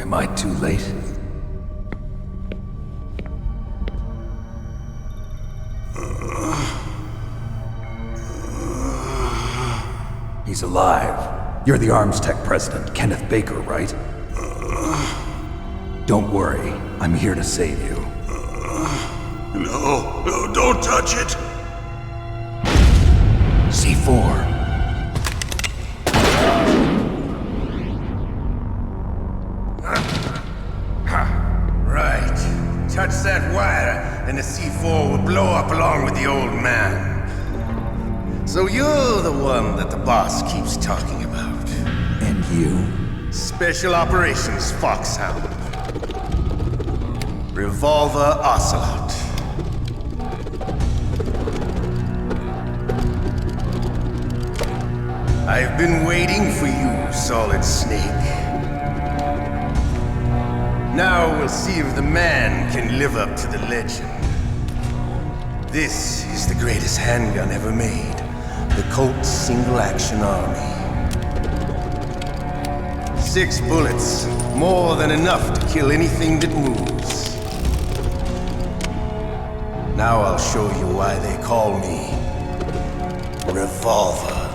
Am I too late? He's alive. You're the arms tech president, Kenneth Baker, right? Don't worry, I'm here to save you. No, don't touch it! C4. Right. Touch that wire, and the C4 will blow up along with the old man. So you're the one that the boss keeps talking about. And you? Special Operations FOXHOUND. Revolver Ocelot. I've been waiting for you, Solid Snake. Now we'll see if the man can live up to the legend. This is the greatest handgun ever made. The Colt Single Action Army. 6 bullets, more than enough to kill anything that moves. Now I'll show you why they call me Revolver.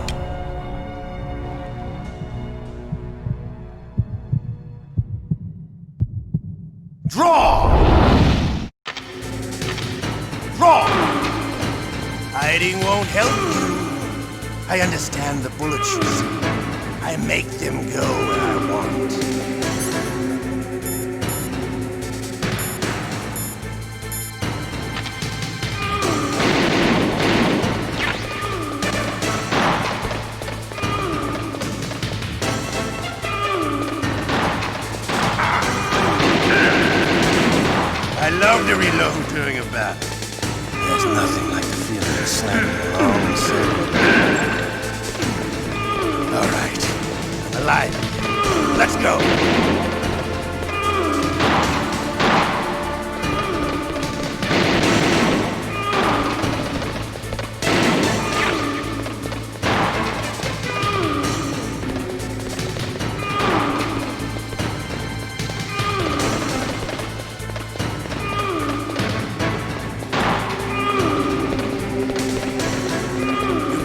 Draw! Draw! Hiding won't help you. I understand the bullets you see. I make them go where I want. I love to reload during a battle. There's nothing like the feeling of slamming a long sword. All right, I'm alive. Let's go.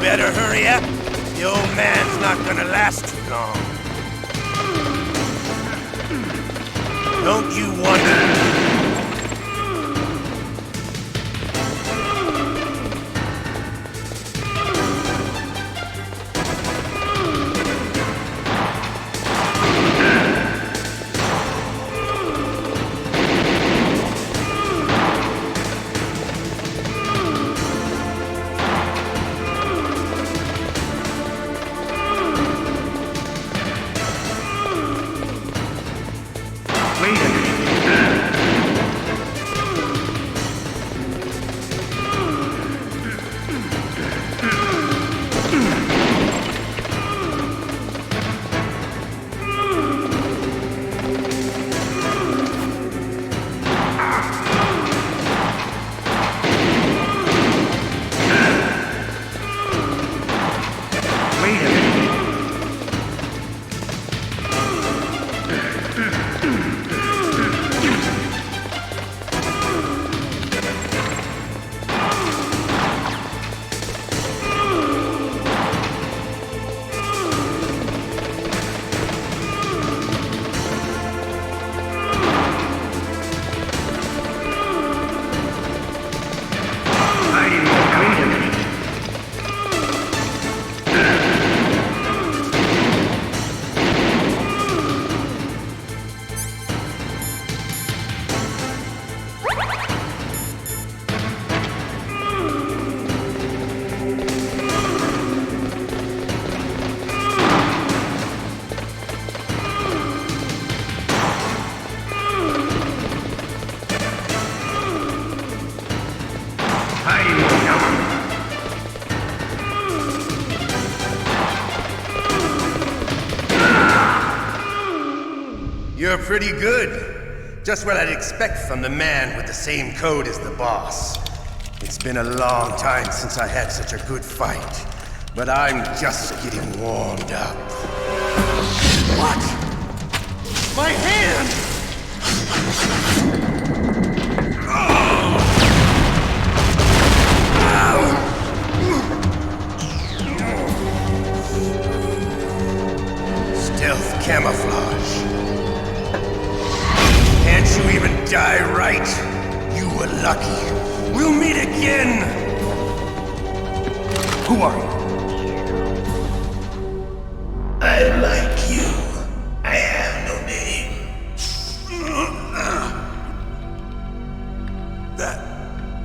Better hurry up. The old man's not gonna last too long. Don't you wonder? You're pretty good. Just what I'd expect from the man with the same code as the boss. It's been a long time since I had such a good fight, but I'm just getting warmed up. What? My hand! Stealth camouflage. Can't you even die right? You were lucky. We'll meet again! Who are you? I'm like you. I have no name.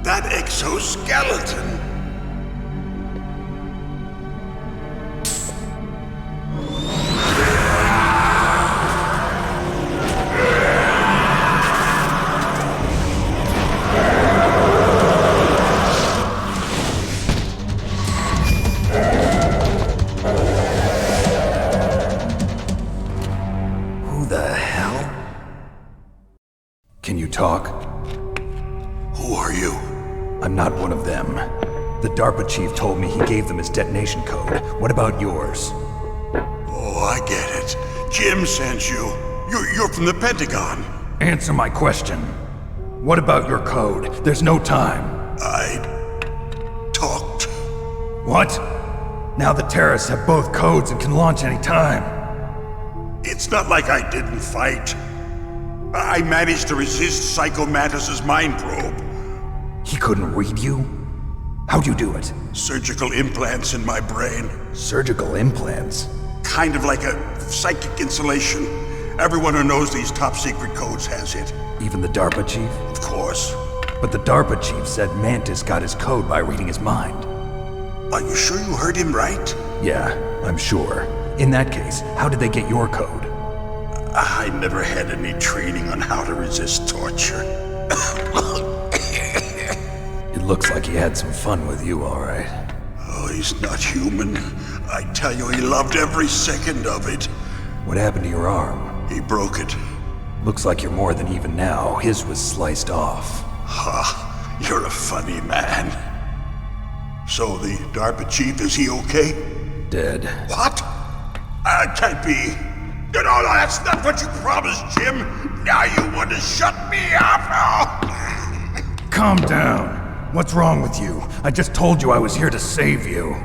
That exoskeleton. Who the hell? Can you talk? Who are you? I'm not one of them. The DARPA chief told me he gave them his detonation code. What about yours? Oh, I get it. Jim sent you. You're from the Pentagon. Answer my question. What about your code? There's no time. I talked. What? Now the terrorists have both codes and can launch any time. It's not like I didn't fight. I managed to resist Psycho Mantis's mind probe. He couldn't read you? How'd you do it? Surgical implants in my brain. Surgical implants? Kind of like a psychic insulation. Everyone who knows these top secret codes has it. Even the DARPA chief? Of course. But the DARPA chief said Mantis got his code by reading his mind. Are you sure you heard him right? Yeah, I'm sure. In that case, how did they get your code? I never had any training on how to resist torture. It looks like he had some fun with you, all right. Oh, he's not human. I tell you, he loved every second of it. What happened to your arm? He broke it. Looks like you're more than even now. His was sliced off. Ha, you're a funny man. So the DARPA chief, is he okay? Dead. What? Can't be. No, that's not what you promised, Jim. Now you want to shut me up? Calm down. What's wrong with you? I just told you I was here to save you.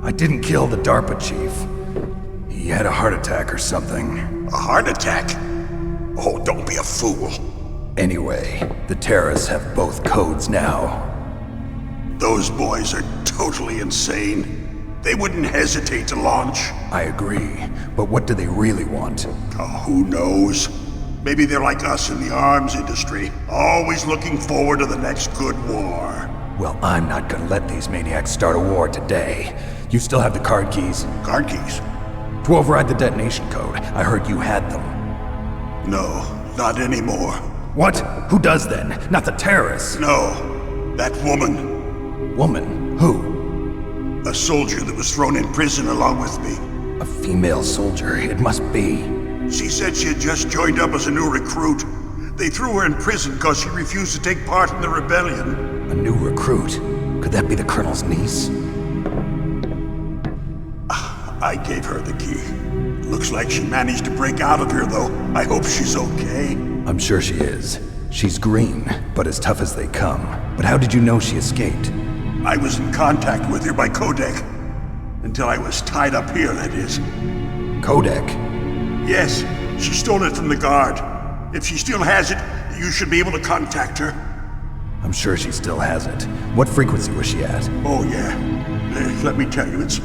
I didn't kill the DARPA chief. He had a heart attack or something. A heart attack? Oh, don't be a fool. Anyway, the terrorists have both codes now. Those boys are totally insane. They wouldn't hesitate to launch. I agree, but what do they really want? Oh, who knows? Maybe they're like us in the arms industry, always looking forward to the next good war. Well, I'm not gonna let these maniacs start a war today. You still have the card keys? Card keys? To override the detonation code. I heard you had them. No, not anymore. What? Who does then? Not the terrorists. No, that woman. Woman? Who? A soldier that was thrown in prison along with me. A female soldier. It must be. She said she had just joined up as a new recruit. They threw her in prison because she refused to take part in the rebellion. A new recruit? Could that be the colonel's niece? I gave her the key. Looks like she managed to break out of here, though. I hope she's okay. I'm sure she is. She's green, but as tough as they come. But how did you know she escaped? I was in contact with her by codec. Until I was tied up here, that is. Codec? Yes, she stole it from the guard. If she still has it, you should be able to contact her. I'm sure she still has it. What frequency was she at? Oh, yeah. Let me tell you, it's...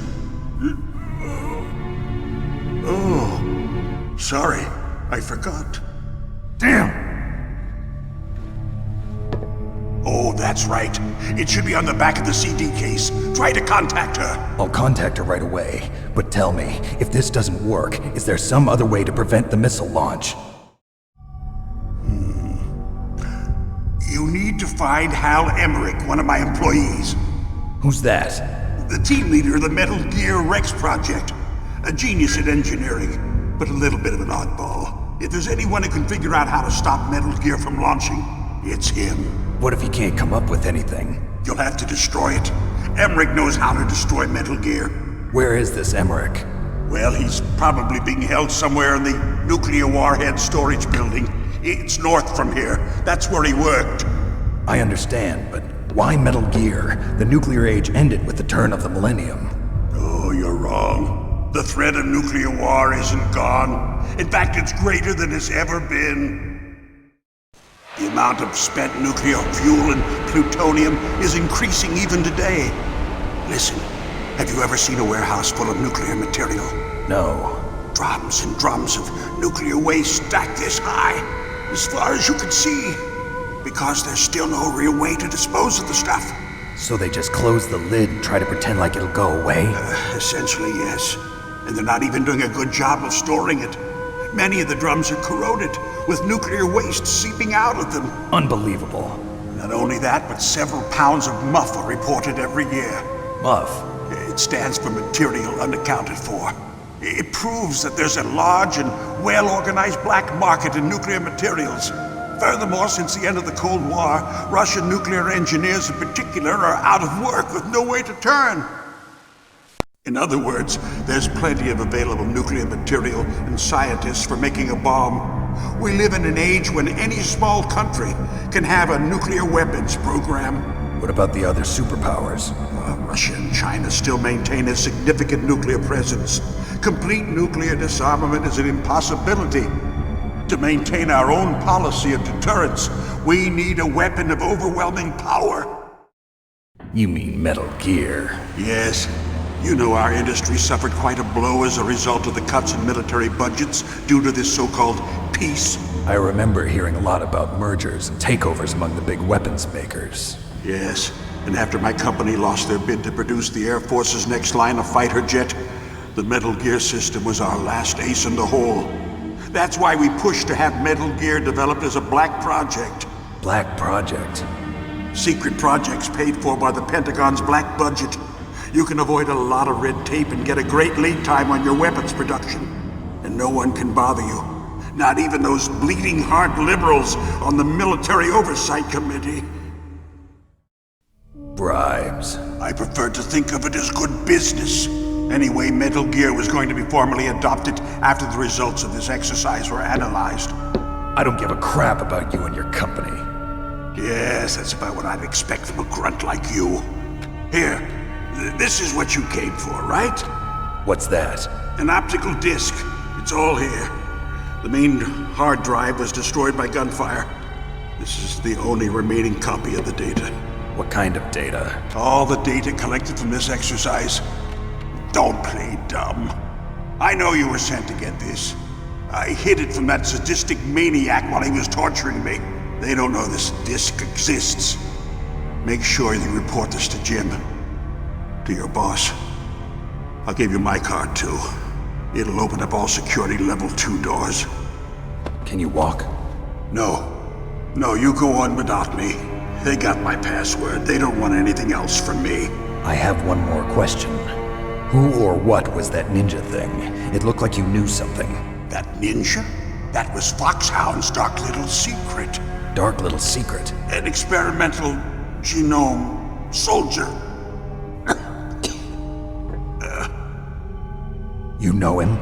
Oh, sorry. I forgot. Damn! Oh, that's right. It should be on the back of the CD case. Try to contact her. I'll contact her right away. But tell me, if this doesn't work, is there some other way to prevent the missile launch? You need to find Hal Emmerich, one of my employees. Who's that? The team leader of the Metal Gear Rex project. A genius at engineering, but a little bit of an oddball. If there's anyone who can figure out how to stop Metal Gear from launching, it's him. What if he can't come up with anything? You'll have to destroy it. Emmerich knows how to destroy Metal Gear. Where is this Emmerich? Well, he's probably being held somewhere in the nuclear warhead storage building. It's north from here. That's where he worked. I understand, but why Metal Gear? The nuclear age ended with the turn of the millennium. Oh, you're wrong. The threat of nuclear war isn't gone. In fact, it's greater than it's ever been. The amount of spent nuclear fuel and plutonium is increasing even today. Listen, have you ever seen a warehouse full of nuclear material? No. Drums and drums of nuclear waste stacked this high, as far as you can see. Because there's still no real way to dispose of the stuff. So they just close the lid and try to pretend like it'll go away? Essentially, yes. And they're not even doing a good job of storing it. Many of the drums are corroded, with nuclear waste seeping out of them. Unbelievable. Not only that, but several pounds of MUF are reported every year. MUF? It stands for material unaccounted for. It proves that there's a large and well-organized black market in nuclear materials. Furthermore, since the end of the Cold War, Russian nuclear engineers in particular are out of work with no way to turn. In other words, there's plenty of available nuclear material and scientists for making a bomb. We live in an age when any small country can have a nuclear weapons program. What about the other superpowers? Russia and China still maintain a significant nuclear presence. Complete nuclear disarmament is an impossibility. To maintain our own policy of deterrence, we need a weapon of overwhelming power. You mean Metal Gear? Yes. You know our industry suffered quite a blow as a result of the cuts in military budgets due to this so-called peace. I remember hearing a lot about mergers and takeovers among the big weapons makers. Yes, and after my company lost their bid to produce the Air Force's next line of fighter jet, the Metal Gear system was our last ace in the hole. That's why we pushed to have Metal Gear developed as a black project. Black project? Secret projects paid for by the Pentagon's black budget. You can avoid a lot of red tape and get a great lead time on your weapons production. And no one can bother you. Not even those bleeding heart liberals on the Military Oversight Committee. Bribes. I prefer to think of it as good business. Anyway, Metal Gear was going to be formally adopted after the results of this exercise were analyzed. I don't give a crap about you and your company. Yes, that's about what I'd expect from a grunt like you. Here, this is what you came for, right? What's that? An optical disc. It's all here. The main hard drive was destroyed by gunfire. This is the only remaining copy of the data. What kind of data? All the data collected from this exercise. Don't play dumb. I know you were sent to get this. I hid it from that sadistic maniac while he was torturing me. They don't know this disc exists. Make sure you report this to Jim. To your boss. I'll give you my card too. It'll open up all security level 2 doors. Can you walk? No. No, you go on without me. They got my password. They don't want anything else from me. I have one more question. Who or what was that ninja thing? It looked like you knew something. That ninja? That was FOXHOUND's dark little secret. Dark little secret? An experimental genome soldier. You know him?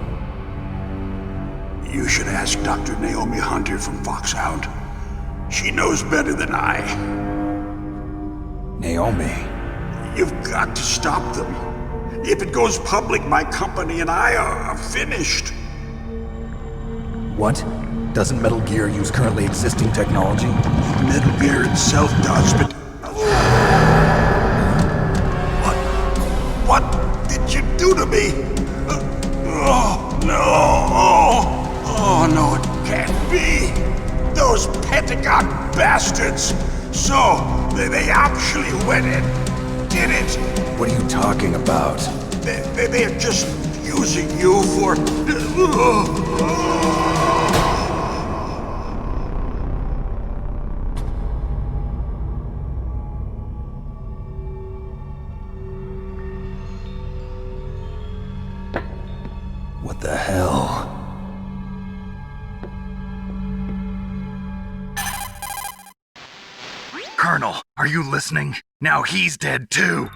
You should ask Dr. Naomi Hunter from FOXHOUND. She knows better than I. Naomi? You've got to stop them. If it goes public, my company and I are finished. What? Doesn't Metal Gear use currently existing technology? Metal Gear itself does, but... What did you do to me? Oh, no. Oh, no, it can't be. Those Pentagon bastards. So, they actually went and did it. What are you talking about? They're just using you for... What the hell? Colonel, are you listening? Now he's dead too.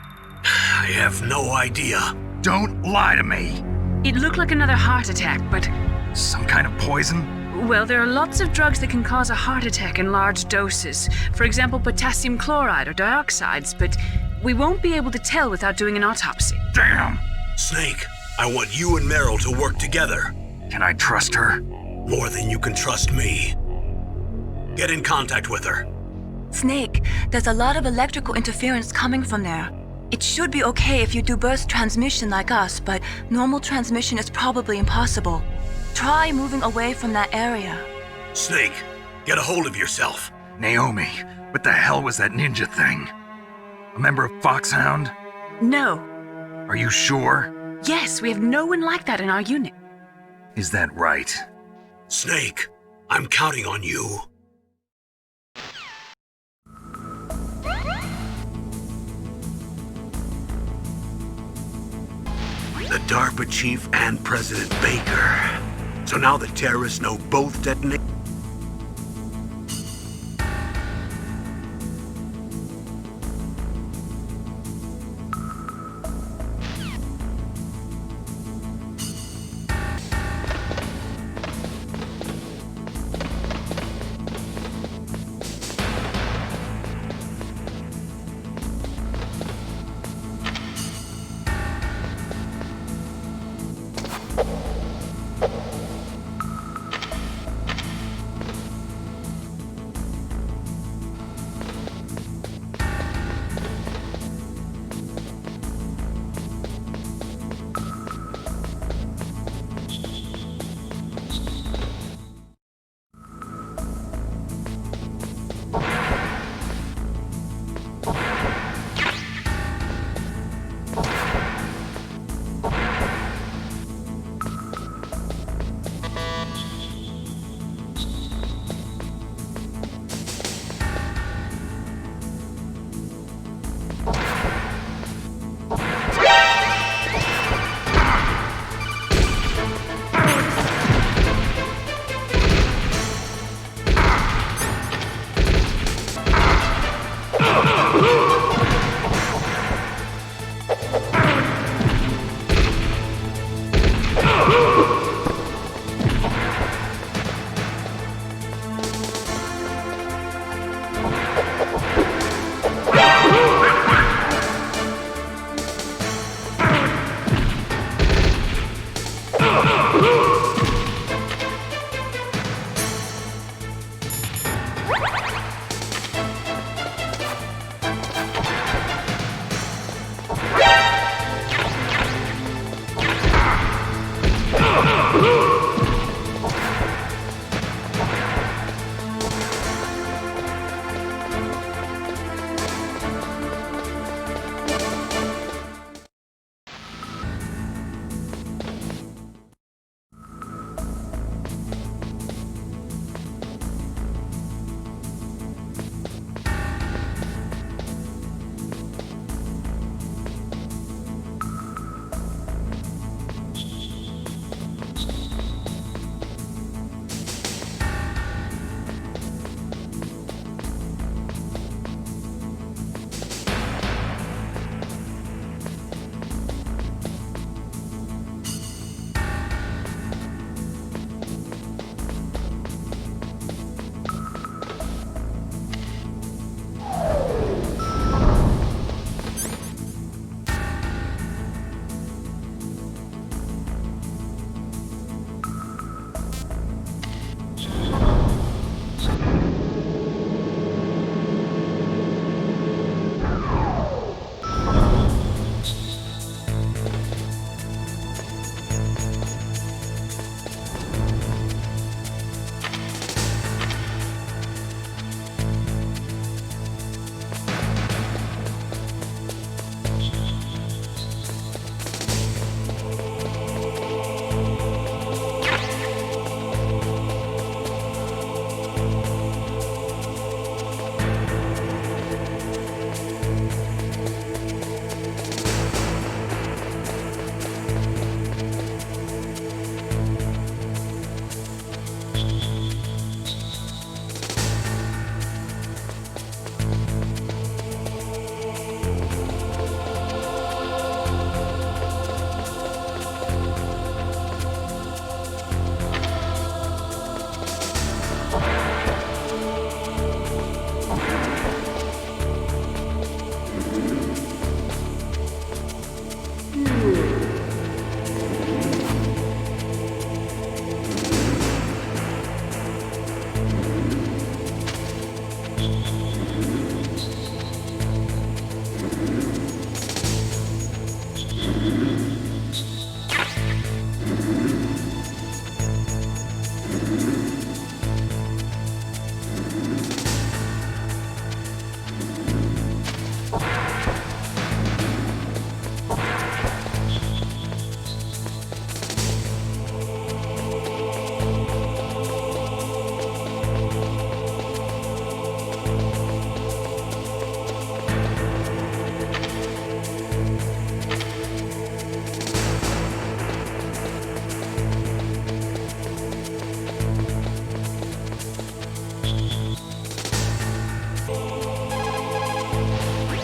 I have no idea. Don't lie to me. It looked like another heart attack, but... Some kind of poison? Well, there are lots of drugs that can cause a heart attack in large doses. For example, potassium chloride or dioxides, but we won't be able to tell without doing an autopsy. Damn! Snake, I want you and Meryl to work together. Can I trust her? More than you can trust me. Get in contact with her. Snake, there's a lot of electrical interference coming from there. It should be okay if you do burst transmission like us, but normal transmission is probably impossible. Try moving away from that area. Snake, get a hold of yourself. Naomi, what the hell was that ninja thing? A member of FOXHOUND? No. Are you sure? Yes, we have no one like that in our unit. Is that right? Snake, I'm counting on you. The DARPA chief and President Baker. So now the terrorists know both detonate.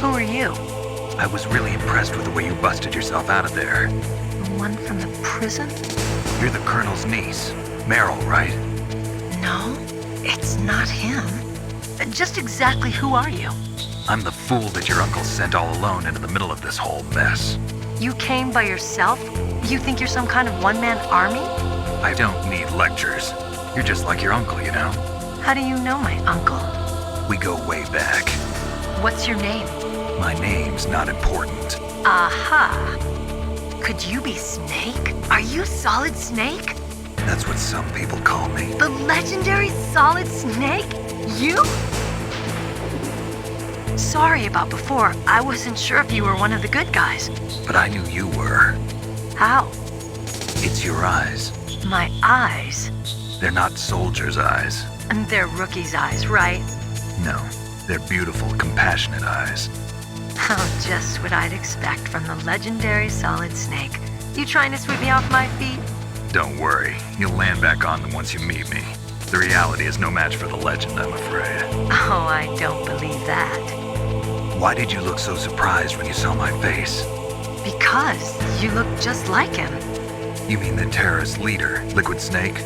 Who are you? I was really impressed with the way you busted yourself out of there. The one from the prison? You're the Colonel's niece, Meryl, right? No, it's not him. Just exactly who are you? I'm the fool that your uncle sent all alone into the middle of this whole mess. You came by yourself? You think you're some kind of one-man army? I don't need lectures. You're just like your uncle, you know? How do you know my uncle? We go way back. What's your name? My name's not important. Aha! Could you be Snake? Are you Solid Snake? That's what some people call me. The legendary Solid Snake? You? Sorry about before. I wasn't sure if you were one of the good guys. But I knew you were. How? It's your eyes. My eyes? They're not soldiers' eyes. And they're rookies' eyes, right? No, they're beautiful, compassionate eyes. Oh, just what I'd expect from the legendary Solid Snake. You trying to sweep me off my feet? Don't worry, you'll land back on them once you meet me. The reality is no match for the legend, I'm afraid. Oh, I don't believe that. Why did you look so surprised when you saw my face? Because you look just like him. You mean the terrorist leader, Liquid Snake?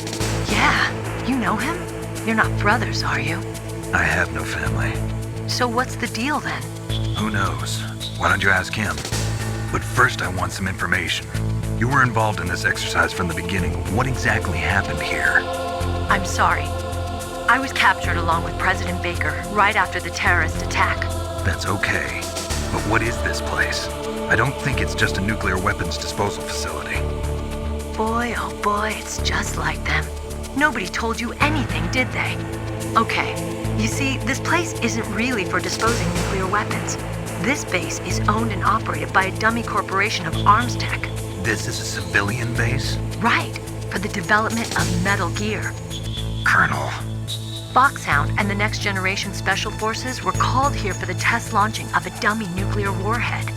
Yeah, you know him? You're not brothers, are you? I have no family. So what's the deal then? Who knows? Why don't you ask him? But first I want some information. You were involved in this exercise from the beginning. What exactly happened here? I'm sorry. I was captured along with President Baker right after the terrorist attack. That's okay. But what is this place? I don't think it's just a nuclear weapons disposal facility. Boy, oh boy, it's just like them. Nobody told you anything, did they? Okay, you see, this place isn't really for disposing nuclear weapons. This base is owned and operated by a dummy corporation of arms tech. This is a civilian base? Right, for the development of Metal Gear. Colonel. FOXHOUND and the Next Generation Special Forces were called here for the test launching of a dummy nuclear warhead.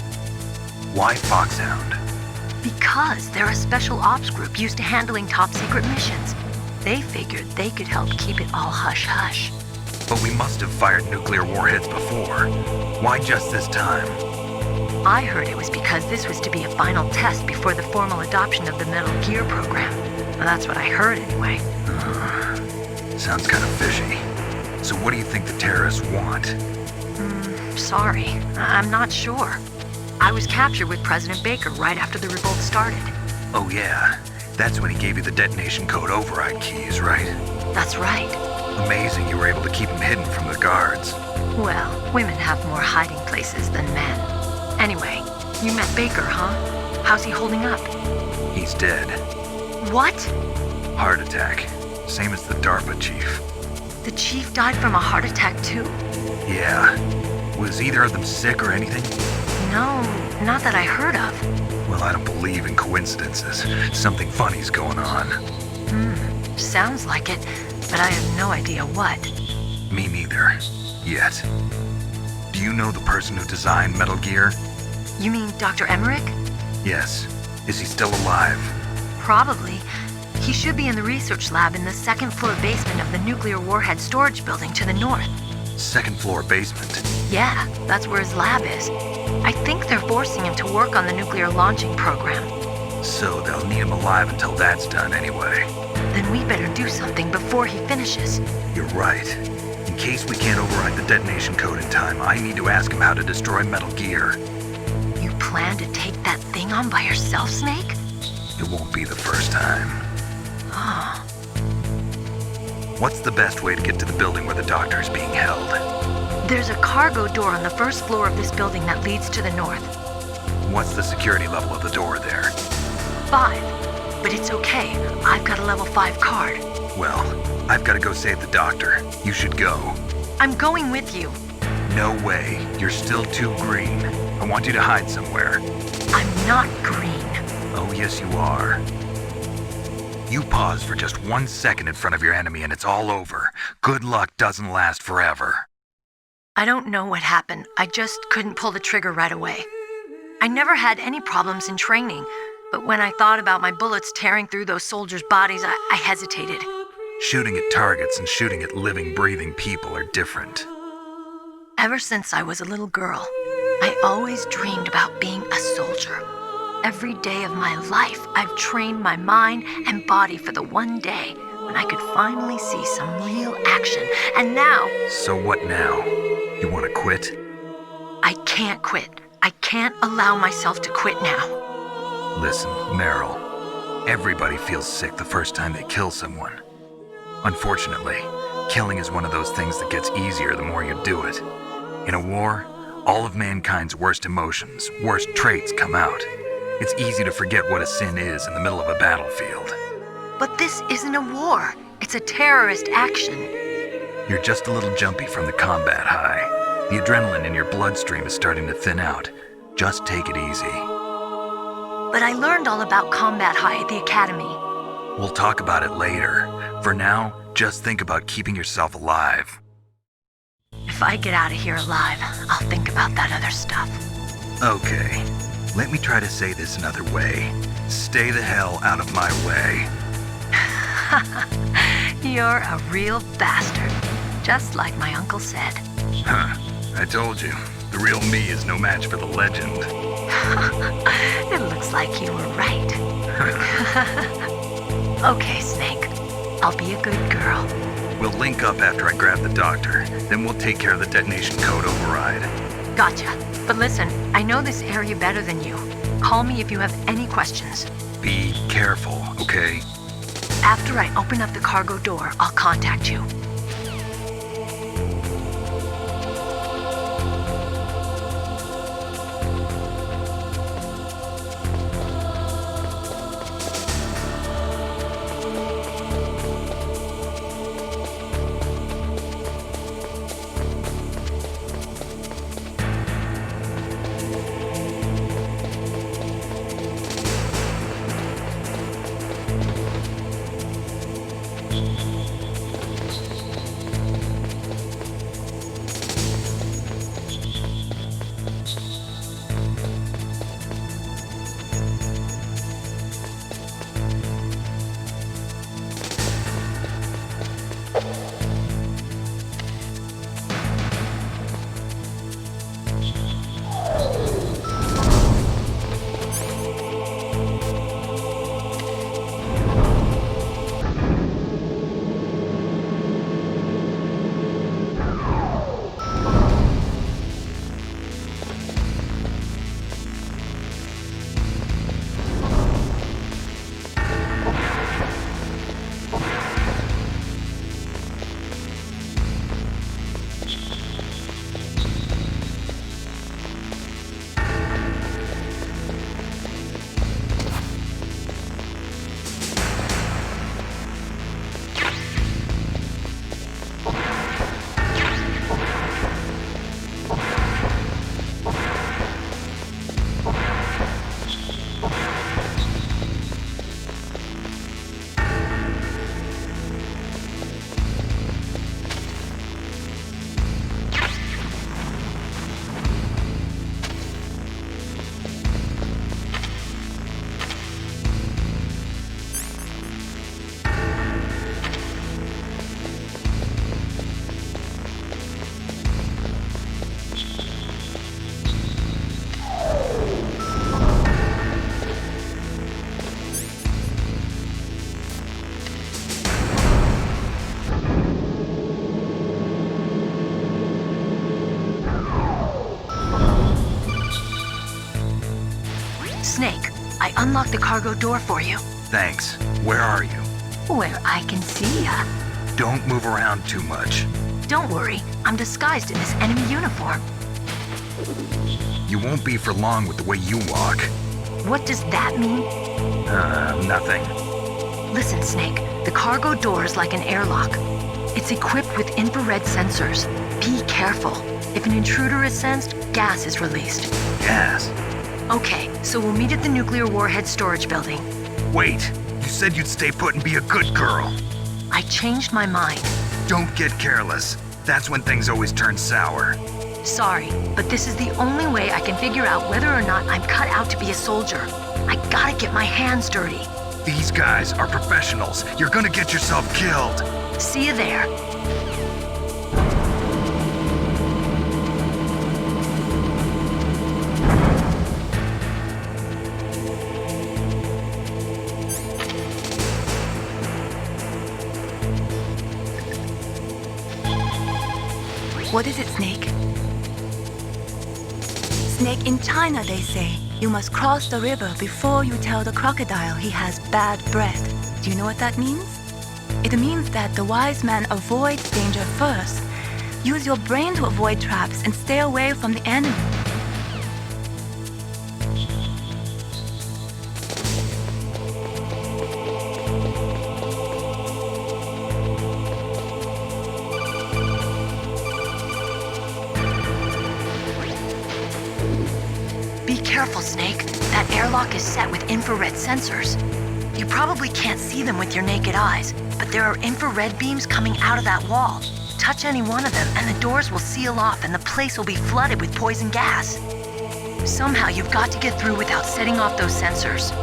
Why FOXHOUND? Because they're a special ops group used to handling top secret missions. They figured they could help keep it all hush-hush. But we must have fired nuclear warheads before. Why just this time? I heard it was because this was to be a final test before the formal adoption of the Metal Gear program. Well, that's what I heard anyway. Sounds kind of fishy. So what do you think the terrorists want? Sorry, I'm not sure. I was captured with President Baker right after the revolt started. Oh yeah, that's when he gave you the detonation code override keys, right? That's right. Amazing you were able to keep him hidden from the guards. Well, women have more hiding places than men. Anyway, you met Baker, huh? How's he holding up? He's dead. What? Heart attack. Same as the DARPA chief. The chief died from a heart attack too? Yeah. Was either of them sick or anything? No, not that I heard of. Well, I don't believe in coincidences. Something funny's going on. Sounds like it, but I have no idea what. Me neither. Yet. Do you know the person who designed Metal Gear? You mean Dr. Emmerich? Yes. Is he still alive? Probably. He should be in the research lab in the second floor basement of the nuclear warhead storage building to the north. Second floor basement. Yeah, that's where his lab is. I think they're forcing him to work on the nuclear launching program. So they'll need him alive until that's done anyway. Then we better do something before he finishes. You're right. In case we can't override the detonation code in time, I need to ask him how to destroy Metal Gear. You plan to take that thing on by yourself, Snake? It won't be the first time. What's the best way to get to the building where the doctor is being held? There's a cargo door on the first floor of this building that leads to the north. What's the security level of the door there? 5. But it's okay. I've got a level 5 card. Well, I've got to go save the doctor. You should go. I'm going with you. No way. You're still too green. I want you to hide somewhere. I'm not green. Oh, yes, you are. You pause for just 1 second in front of your enemy and it's all over. Good luck doesn't last forever. I don't know what happened. I just couldn't pull the trigger right away. I never had any problems in training, but when I thought about my bullets tearing through those soldiers' bodies, I hesitated. Shooting at targets and shooting at living, breathing people are different. Ever since I was a little girl, I always dreamed about being a soldier. Every day of my life, I've trained my mind and body for the one day when I could finally see some real action. And now... So what now? You want to quit? I can't quit. I can't allow myself to quit now. Listen, Meryl, everybody feels sick the first time they kill someone. Unfortunately, killing is one of those things that gets easier the more you do it. In a war, all of mankind's worst emotions, worst traits come out. It's easy to forget what a sin is in the middle of a battlefield. But this isn't a war. It's a terrorist action. You're just a little jumpy from the combat high. The adrenaline in your bloodstream is starting to thin out. Just take it easy. But I learned all about combat high at the academy. We'll talk about it later. For now, just think about keeping yourself alive. If I get out of here alive, I'll think about that other stuff. Okay, let me try to say this another way. Stay the hell out of my way. You're a real bastard, just like my uncle said. Huh, I told you. The real me is no match for the legend. It looks like you were right. Okay, Snake. I'll be a good girl. We'll link up after I grab the doctor. Then we'll take care of the detonation code override. Gotcha. But listen, I know this area better than you. Call me if you have any questions. Be careful, okay? After I open up the cargo door, I'll contact you. Snake, I unlocked the cargo door for you. Thanks. Where are you? Where I can see ya. Don't move around too much. Don't worry, I'm disguised in this enemy uniform. You won't be for long with the way you walk. What does that mean? Nothing. Listen, Snake, the cargo door is like an airlock. It's equipped with infrared sensors. Be careful. If an intruder is sensed, gas is released. Gas? Okay, so we'll meet at the nuclear warhead storage building. Wait, you said you'd stay put and be a good girl. I changed my mind. Don't get careless. That's when things always turn sour. Sorry, but this is the only way I can figure out whether or not I'm cut out to be a soldier. I gotta get my hands dirty. These guys are professionals. You're gonna get yourself killed. See you there. What is it, Snake? Snake, in China, they say, you must cross the river before you tell the crocodile he has bad breath. Do you know what that means? It means that the wise man avoids danger first. Use your brain to avoid traps and stay away from the enemy. Be careful, Snake. That airlock is set with infrared sensors. You probably can't see them with your naked eyes, but there are infrared beams coming out of that wall. Touch any one of them and the doors will seal off and the place will be flooded with poison gas. Somehow you've got to get through without setting off those sensors.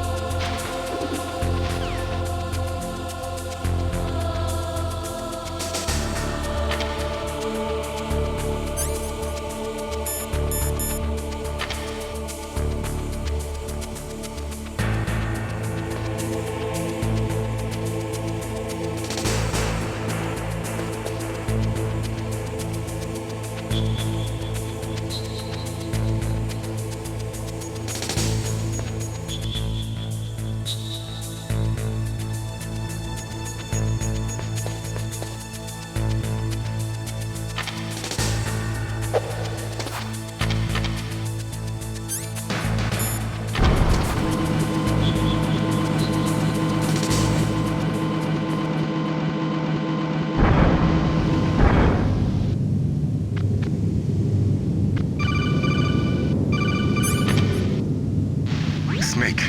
Snake,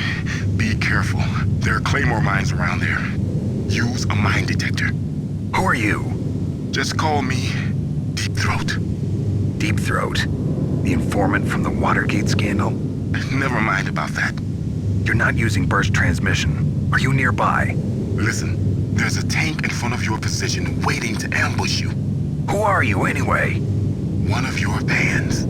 be careful. There are claymore mines around there. Use a mine detector. Who are you? Just call me Deep Throat. Deep Throat? The informant from the Watergate scandal? Never mind about that. You're not using burst transmission. Are you nearby? Listen, there's a tank in front of your position waiting to ambush you. Who are you anyway? One of your fans.